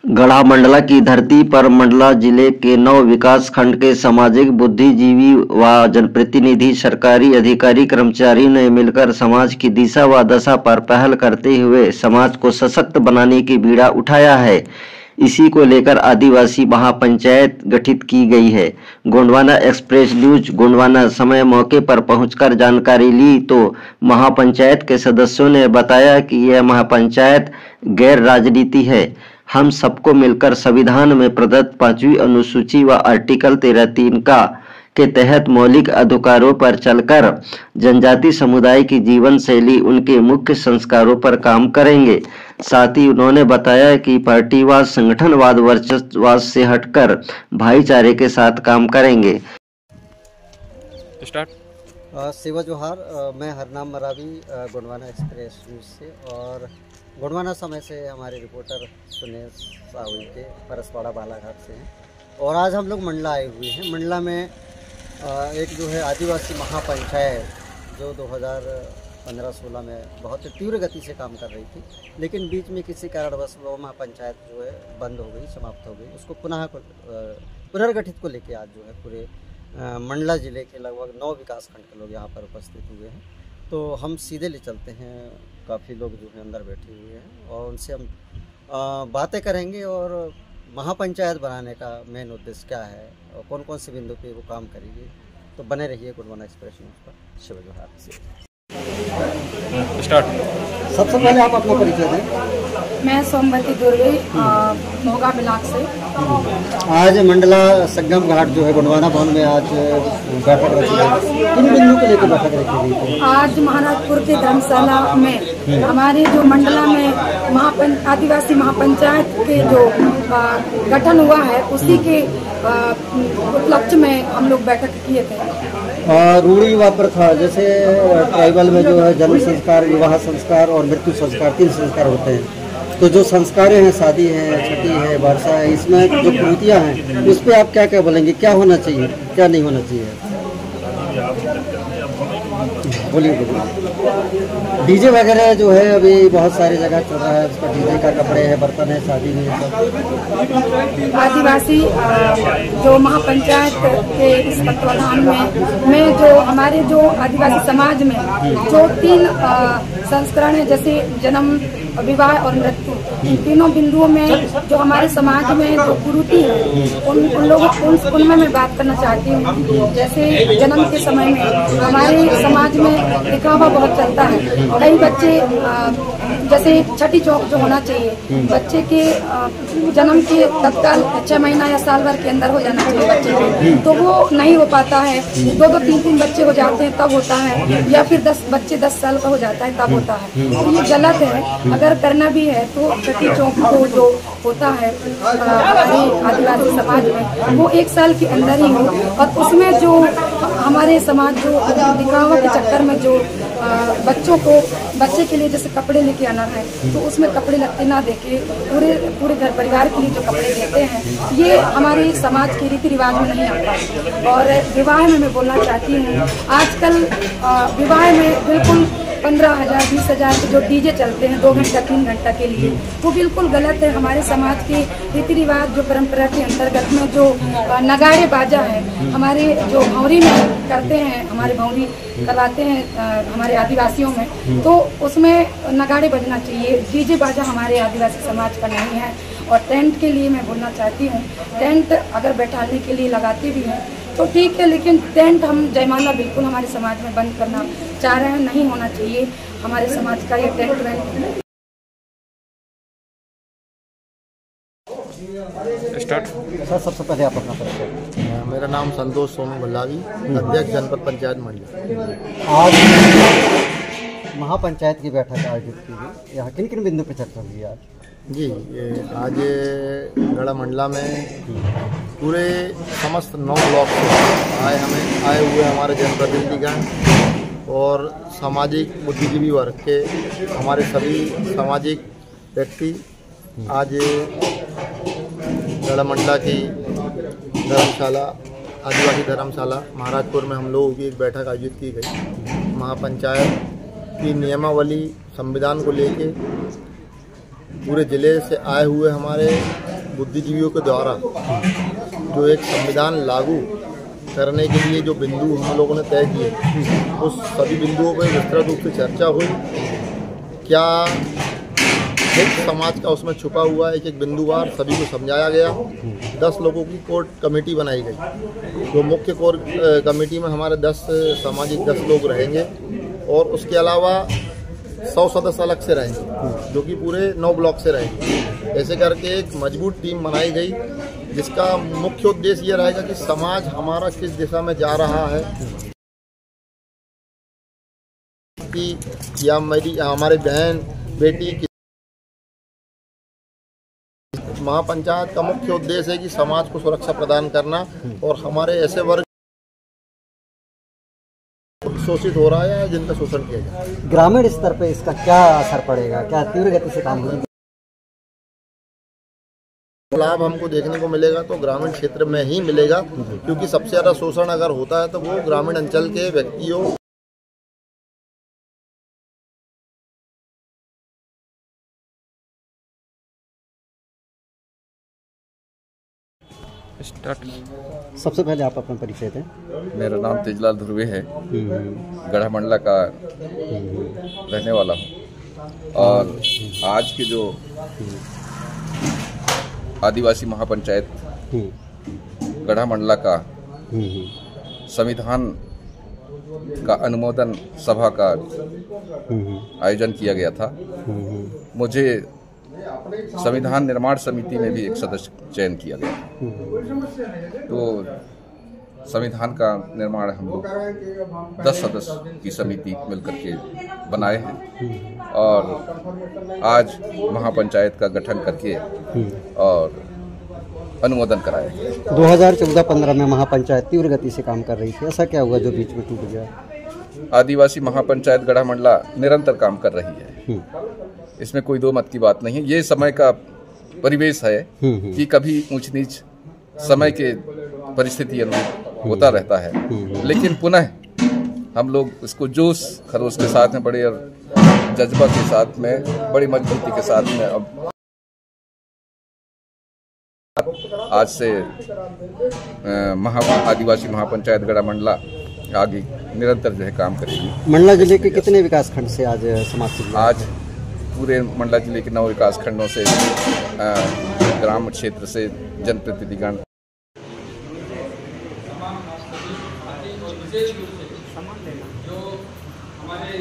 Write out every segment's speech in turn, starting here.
गढ़ा मंडला की धरती पर मंडला जिले के 9 विकास खंड के सामाजिक बुद्धिजीवी व जनप्रतिनिधि, सरकारी अधिकारी, कर्मचारी ने मिलकर समाज की दिशा व दशा पर पहल करते हुए समाज को सशक्त बनाने की बीड़ा उठाया है। इसी को लेकर आदिवासी महापंचायत गठित की गई है। गोंडवाना एक्सप्रेस न्यूज गोंडवाना समय मौके पर पहुंचकर जानकारी ली तो महापंचायत के सदस्यों ने बताया कि यह महापंचायत गैर राजनीति है। हम सबको मिलकर संविधान में प्रदत्त 5वीं अनुसूची व आर्टिकल 13(3) के तहत मौलिक अधिकारों पर चलकर जनजाति समुदाय की जीवन शैली, उनके मुख्य संस्कारों पर काम करेंगे। साथ ही उन्होंने बताया कि पार्टीवाद, संगठनवाद, वर्चस्ववाद से हटकर भाईचारे के साथ काम करेंगे। सेवा जोहार। मैं हरनाम मरावी, गोंडवाना एक्सप्रेस न्यूज़ से और गोंडवाना समय से हमारे रिपोर्टर सुनील साहुल के परसवाड़ा बालाघाट से हैं। और आज हम लोग मंडला आए हुए हैं। मंडला में एक जो है आदिवासी महापंचायत जो 2015-16 में बहुत तीव्र गति से काम कर रही थी, लेकिन बीच में किसी कारणवश वो महापंचायत जो है बंद हो गई, समाप्त हो गई। उसको पुनर्गठित को लेके आज जो है पूरे मंडला जिले के लगभग 9 विकास खंड के लोग यहाँ पर उपस्थित हुए हैं। तो हम सीधे ले चलते हैं, काफ़ी लोग जो है अंदर बैठे हुए हैं और उनसे हम बातें करेंगे और महापंचायत बनाने का मेन उद्देश्य क्या है और कौन कौन से बिंदु पे वो काम करेगी। तो बने रहिए गोंडवाना एक्सप्रेस न्यूज़ पर। शिव जोहार से स्टार्ट। सबसे पहले आप अपना परिचय दें। मैं सोमवती दुर्गे, मोगा ब्लॉक से। आज मंडला संगम घाट जो है गोंडवाना भवन में आज बैठक रखी गई। किन बिंदु को लेकर बैठक रखी गई थी? आज महाराजपुर के धर्मशाला में हमारे जो मंडला में आदिवासी महापंचायत के जो गठन हुआ है, उसी के उपलक्ष्य में हम लोग बैठक किए थे। रूढ़ी व प्रथा, जैसे ट्राइबल में जो है जन्म संस्कार, विवाह संस्कार और मृत्यु संस्कार, 3 संस्कार होते हैं। तो जो संस्कार हैं, शादी है, छठी है, वर्षा है, इसमें जो कुरीतियाँ हैं उस पर आप क्या क्या बोलेंगे? क्या होना चाहिए, क्या नहीं होना चाहिए? बोलिए बोलिए। डीजे वगैरह जो है अभी बहुत सारी जगह चल रहा है, उसका डीजे का कपड़े है, बर्तन है, शादी में सब। आदिवासी जो महापंचायत के इस तत्वाधान में जो हमारे जो आदिवासी समाज में जो 3 संस्करण है, जैसे जन्म, विवाह और मृत्यु, इन तीनों बिंदुओं में जो हमारे समाज में जो कुरीति है उनमें मैं बात करना चाहती हूँ। जैसे जन्म के समय में हमारे समाज में दिखावा बहुत चलता है। कई बच्चे जैसे छठी चौक जो होना चाहिए, बच्चे के जन्म के तत्काल 6 महीना या साल भर के अंदर हो जाना चाहिए बच्चे के, तो वो नहीं हो पाता है। 2-2, 3-3 बच्चे हो जाते हैं तब होता है, या फिर 10 बच्चे 10 साल का हो जाता है तब होता है। तो ये गलत है। अगर करना भी है तो छठी चौक को जो होता है हमारे आदिवासी समाज में, वो 1 साल के अंदर ही हो। और उसमें जो हमारे समाज जो दिखावा के चक्कर में जो बच्चे के लिए जैसे कपड़े लेके आना है, तो उसमें कपड़े लगते ना देके पूरे घर परिवार के लिए जो कपड़े देते हैं, ये हमारे समाज के रीति रिवाज में नहीं आता। और विवाह में मैं बोलना चाहती हूँ, आजकल विवाह में बिल्कुल 15,000 20,000 के जो डीजे चलते हैं 2 घंटा 3 घंटा के लिए, वो बिल्कुल गलत है। हमारे समाज के रीति रिवाज जो परंपरा के अंतर्गत में जो नगाड़े बाजा है, हमारे जो भौरी में करते हैं, हमारे भौरी करवाते हैं हमारे आदिवासियों में, तो उसमें नगाड़े बजना चाहिए। डीजे बाजा हमारे आदिवासी समाज का नहीं है। और टेंट के लिए मैं बोलना चाहती हूँ, टेंट अगर बैठाने के लिए लगाते भी हैं तो ठीक है, लेकिन टेंट हम जयमाला बिल्कुल हमारे समाज में बंद करना चाह रहे हैं, नहीं होना चाहिए हमारे समाज का ये टेंट वेंट। स्टार्ट। सर सबसे पहले आप अपना परिचय। मेरा नाम संतोष सोनू भल्लावी, अध्यक्ष जनपद पंचायत मंडला। आज महापंचायत की बैठक आयोजित की गई, यहाँ किन किन बिंदु पर चर्चा हुई आज? जी, आज गढ़ा मंडला में पूरे समस्त 9 ब्लॉक से आए हुए हमारे जनप्रतिनिधिगण और सामाजिक बुद्धिजीवी वर्ग के हमारे सभी सामाजिक व्यक्ति आज गढ़ा मंडला की धर्मशाला, आदिवासी धर्मशाला महाराजपुर में हम लोगों की एक बैठक आयोजित की गई। महापंचायत की नियमावली, संविधान को लेके पूरे ज़िले से आए हुए हमारे बुद्धिजीवियों के द्वारा जो एक संविधान लागू करने के लिए जो बिंदु हम लोगों ने तय किए, उस सभी बिंदुओं पर विस्तृत रूप से चर्चा हुई। क्या एक समाज का उसमें छुपा हुआ एक एक बिंदुवार सभी को समझाया गया। 10 लोगों की कोर कमेटी बनाई गई। जो मुख्य कोर कमेटी में हमारे 10 सामाजिक 10 लोग रहेंगे और उसके अलावा 100 सदस्य अलग से रहेंगे जो कि पूरे 9 ब्लॉक से रहेंगे। ऐसे करके एक मजबूत टीम बनाई गई, जिसका मुख्य उद्देश्य ये रहेगा कि समाज हमारा किस दिशा में जा रहा है, कि या हमारे बहन बेटी की महापंचायत का मुख्य उद्देश्य है कि समाज को सुरक्षा प्रदान करना और हमारे ऐसे वर्ग शोषित हो रहा है जिनका शोषण किया जाए। ग्रामीण स्तर पे इसका क्या असर पड़ेगा, क्या तीव्र गति से काम होगा? लाभ हमको देखने को मिलेगा तो ग्रामीण क्षेत्र में ही मिलेगा, क्योंकि सबसे ज़्यादा शोषण अगर होता है तो वो ग्रामीण अंचल के व्यक्तियों सबसे पहले आप अपना परिचय दें। मेरा नाम तेजलाल ध्रुवे है, गढ़ा मंडला का रहने वाला हूँ। और आज के जो आदिवासी महापंचायत गढ़ा मंडला का संविधान का अनुमोदन सभा का आयोजन किया गया था। मुझे संविधान निर्माण समिति में भी एक सदस्य चयन किया गया। तो संविधान का निर्माण हम लोग 10 सदस्य की समिति मिलकर के बनाए हैं और आज महापंचायत का गठन करके और अनुमोदन कराया गया। 2014-15 में महापंचायत तीव्र गति से काम कर रही थी, ऐसा क्या हुआ जो बीच में टूट गया? आदिवासी महापंचायत गढ़ा मंडला निरंतर काम कर रही है, इसमें कोई दो मत की बात नहीं है। ये समय का परिवेश है कि कभी ऊंच नीच समय के परिस्थिति अनुरूप होता रहता है, लेकिन पुनः हम लोग इसको जोश खरोश के साथ में बड़े और जज्बा के साथ में बड़ी मजबूती के साथ में अब आज से आदिवासी महापंचायत गढ़ा मंडला आगे निरंतर जो है काम करेगी। मंडला जिले के कितने विकास खंड से आज समाज से? आज पूरे मंडला जिले के 9 विकास खंडों से ग्राम क्षेत्र से जनप्रतिनिधिगण जो हमारे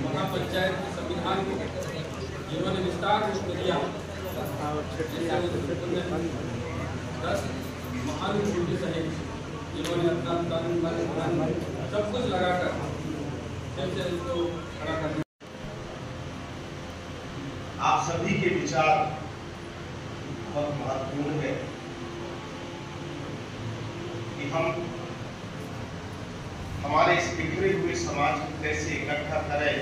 महापंचायत के संविधान को जिन्होंने विस्तार रूप में दिया, 10 महान पुरुष हैं जिन्होंने अपना तन मन सब कुछ लगाकर इसको खड़ा कर। आप सभी के विचार बहुत महत्वपूर्ण है कि हम हमारे इस बिखरे हुए समाज को कैसे इकट्ठा करें।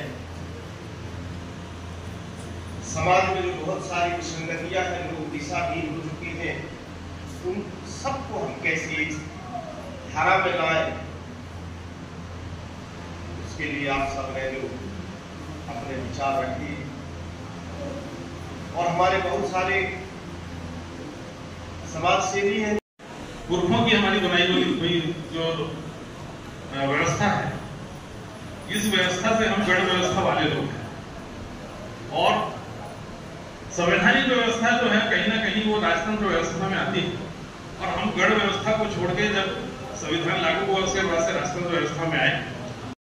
समाज में जो बहुत सारी विसंगतियां हैं, लोग दिशाहीन हो चुकी हैं, उन सबको हम कैसे धारा में लाएं, उसके लिए आप सब ने जो अपने विचार रखे और हमारे बहुत सारे समाज सेवी हैं। पुरखों की हमारी बनाई हुई जो व्यवस्था है, इस व्यवस्था से हम गढ़ व्यवस्था वाले लोग हैं और संवैधानिक व्यवस्था जो है कहीं ना कहीं वो राजतंत्र व्यवस्था में आती है और हम गढ़ व्यवस्था को छोड़ के जब संविधान लागू हुआ उसके बाद से राजतंत्र व्यवस्था में आए